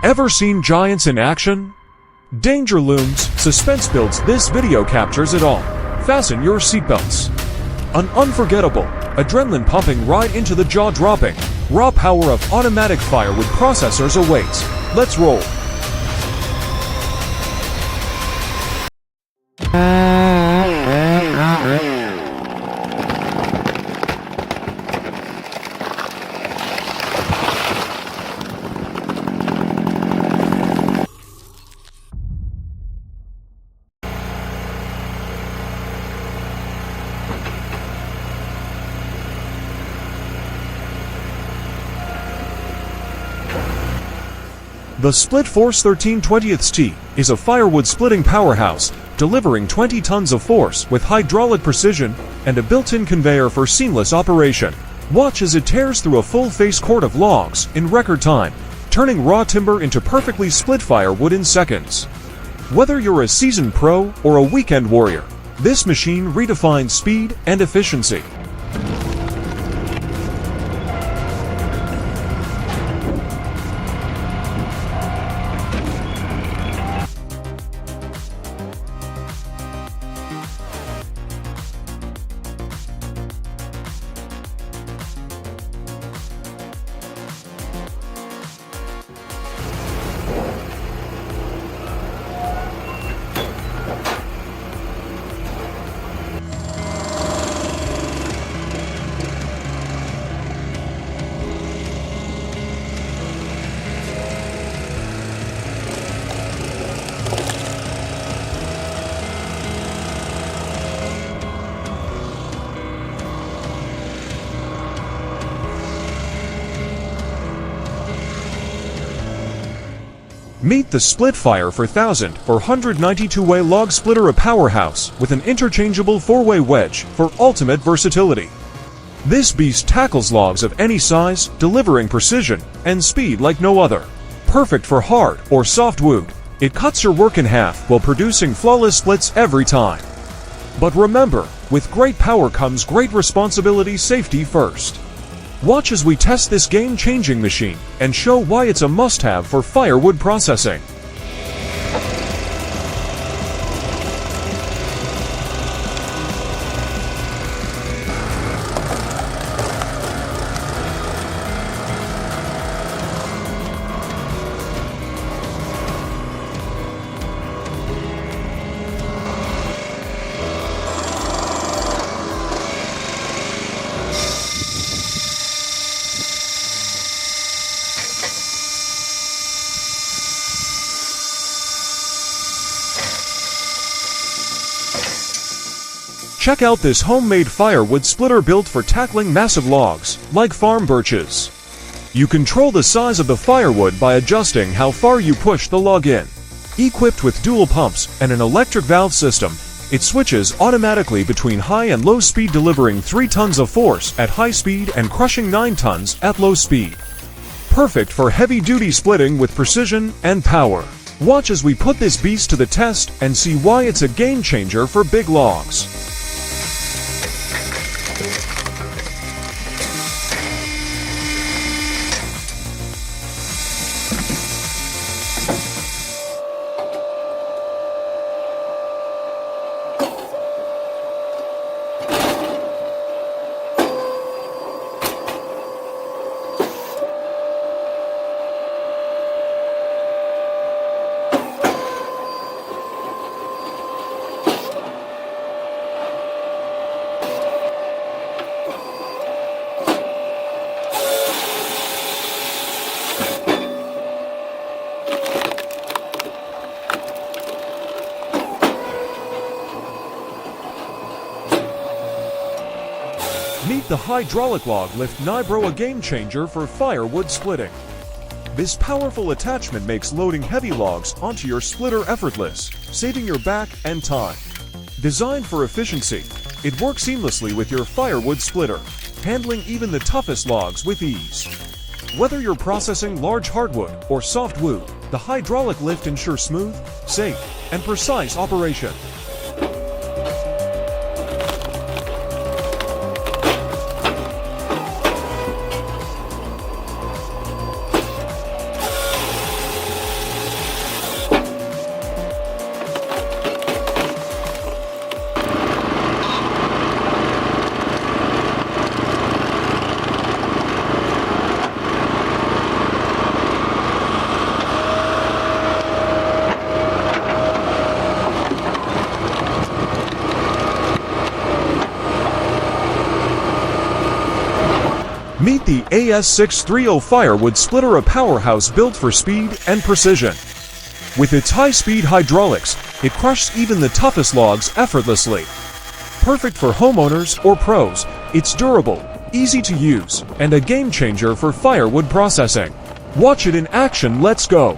Ever seen giants in action? Danger looms, suspense builds. This video captures it all. Fasten your seatbelts. An unforgettable, adrenaline-pumping ride into the jaw-dropping, raw power of automatic firewood processors awaits. Let's roll. The Split Force 13/20T is a firewood splitting powerhouse, delivering 20 tons of force with hydraulic precision and a built-in conveyor for seamless operation. Watch as it tears through a full-face cord of logs in record time, turning raw timber into perfectly split firewood in seconds. Whether you're a seasoned pro or a weekend warrior, this machine redefines speed and efficiency. Meet the Split Fire 4000 or 192-way log splitter, a powerhouse with an interchangeable 4-way wedge for ultimate versatility. This beast tackles logs of any size, delivering precision and speed like no other. Perfect for hard or soft wood, it cuts your work in half while producing flawless splits every time. But remember, with great power comes great responsibility. Safety first. Watch as we test this game-changing machine and show why it's a must-have for firewood processing. Check out this homemade firewood splitter built for tackling massive logs, like farm birches. You control the size of the firewood by adjusting how far you push the log in. Equipped with dual pumps and an electric valve system, it switches automatically between high and low speed, delivering 3 tons of force at high speed and crushing 9 tons at low speed. Perfect for heavy-duty splitting with precision and power. Watch as we put this beast to the test and see why it's a game-changer for big logs. Meet the hydraulic log lift Nibro, a game-changer for firewood splitting. This powerful attachment makes loading heavy logs onto your splitter effortless, saving your back and time. Designed for efficiency, it works seamlessly with your firewood splitter, handling even the toughest logs with ease. Whether you're processing large hardwood or soft wood, the hydraulic lift ensures smooth, safe, and precise operation. Meet the AS630 Firewood Splitter, a powerhouse built for speed and precision. With its high-speed hydraulics, it crushes even the toughest logs effortlessly. Perfect for homeowners or pros, it's durable, easy to use, and a game-changer for firewood processing. Watch it in action, let's go!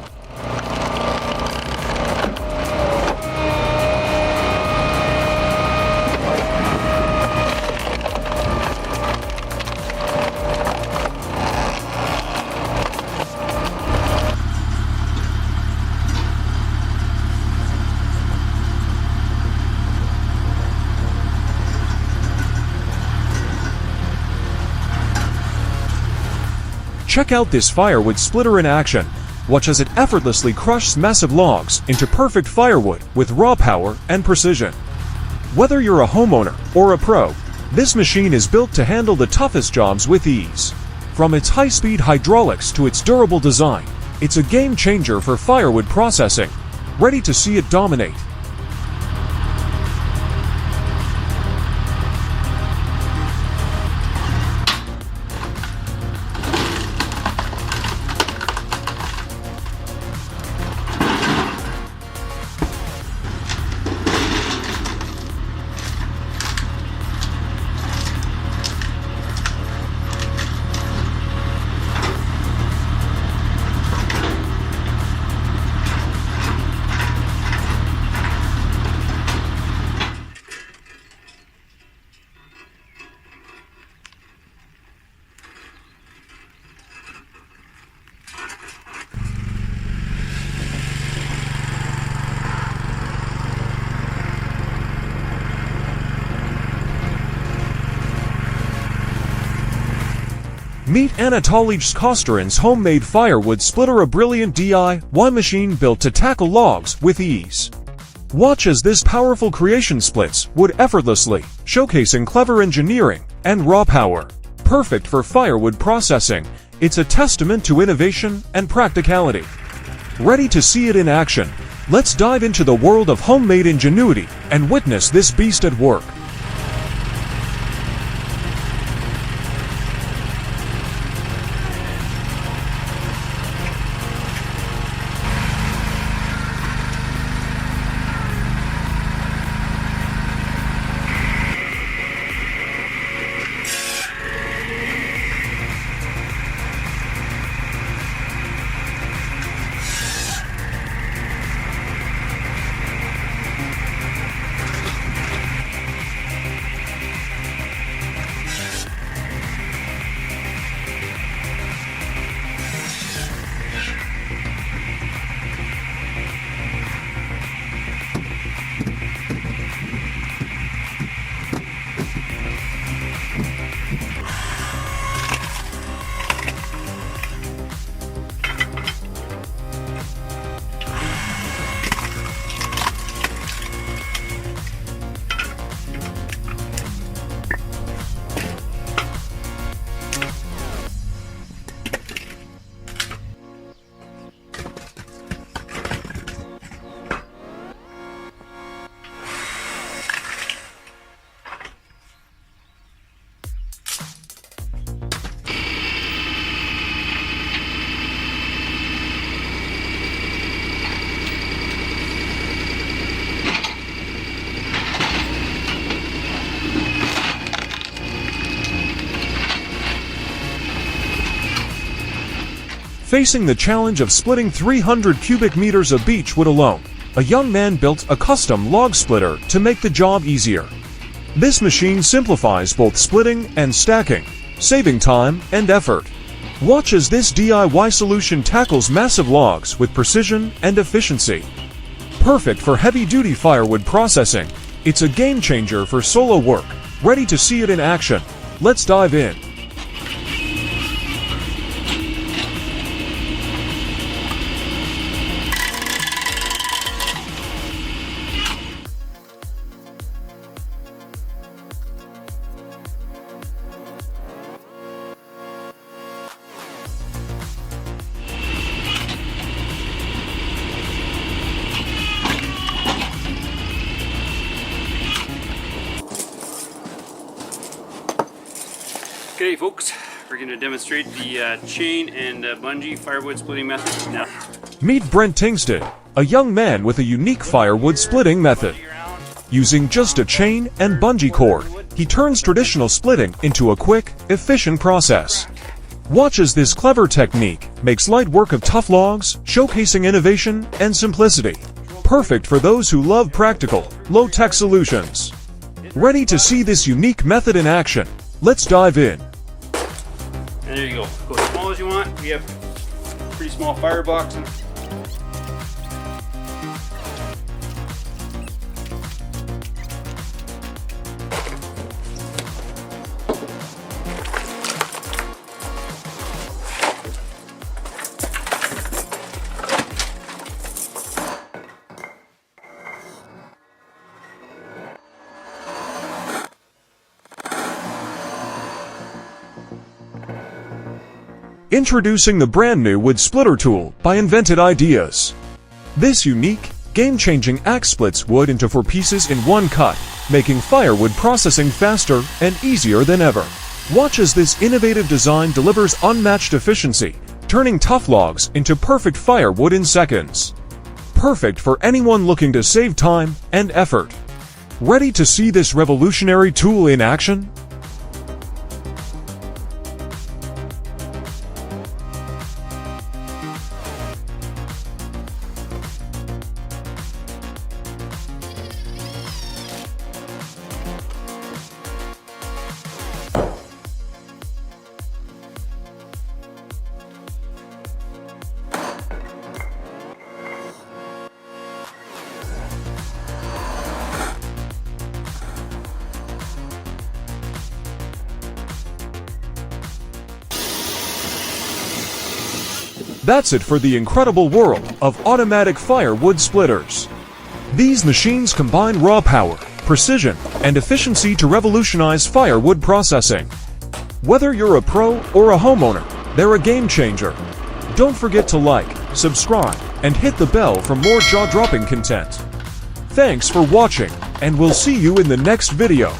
Check out this firewood splitter in action. Watch as it effortlessly crushes massive logs into perfect firewood with raw power and precision. Whether you're a homeowner or a pro, this machine is built to handle the toughest jobs with ease. From its high-speed hydraulics to its durable design, it's a game changer for firewood processing. Ready to see it dominate? Meet Anatoly Kostorin's homemade firewood splitter, a brilliant DIY machine built to tackle logs with ease. Watch as this powerful creation splits wood effortlessly, showcasing clever engineering and raw power. Perfect for firewood processing, it's a testament to innovation and practicality. Ready to see it in action? Let's dive into the world of homemade ingenuity and witness this beast at work. Facing the challenge of splitting 300 cubic meters of beech wood alone, a young man built a custom log splitter to make the job easier. This machine simplifies both splitting and stacking, saving time and effort. Watch as this DIY solution tackles massive logs with precision and efficiency. Perfect for heavy-duty firewood processing, it's a game changer for solo work. Ready to see it in action? Let's dive in. G'day folks, We're going to demonstrate the chain and bungee firewood splitting method now. Meet Brent Tingsted, a young man with a unique firewood splitting method. Using just a chain and bungee cord, he turns traditional splitting into a quick, efficient process. Watch as this clever technique makes light work of tough logs, showcasing innovation and simplicity. Perfect for those who love practical, low-tech solutions. Ready to see this unique method in action? Let's dive in. And there you go. Go as small as you want. We have pretty small firebox. Introducing the brand new wood splitter tool by Invented Ideas. This unique, game-changing axe splits wood into 4 pieces in one cut, making firewood processing faster and easier than ever. Watch as this innovative design delivers unmatched efficiency, turning tough logs into perfect firewood in seconds. Perfect for anyone looking to save time and effort. Ready to see this revolutionary tool in action? That's it for the incredible world of automatic firewood splitters. These machines combine raw power, precision, and efficiency to revolutionize firewood processing. Whether you're a pro or a homeowner, they're a game changer. Don't forget to like, subscribe, and hit the bell for more jaw-dropping content. Thanks for watching, and we'll see you in the next video.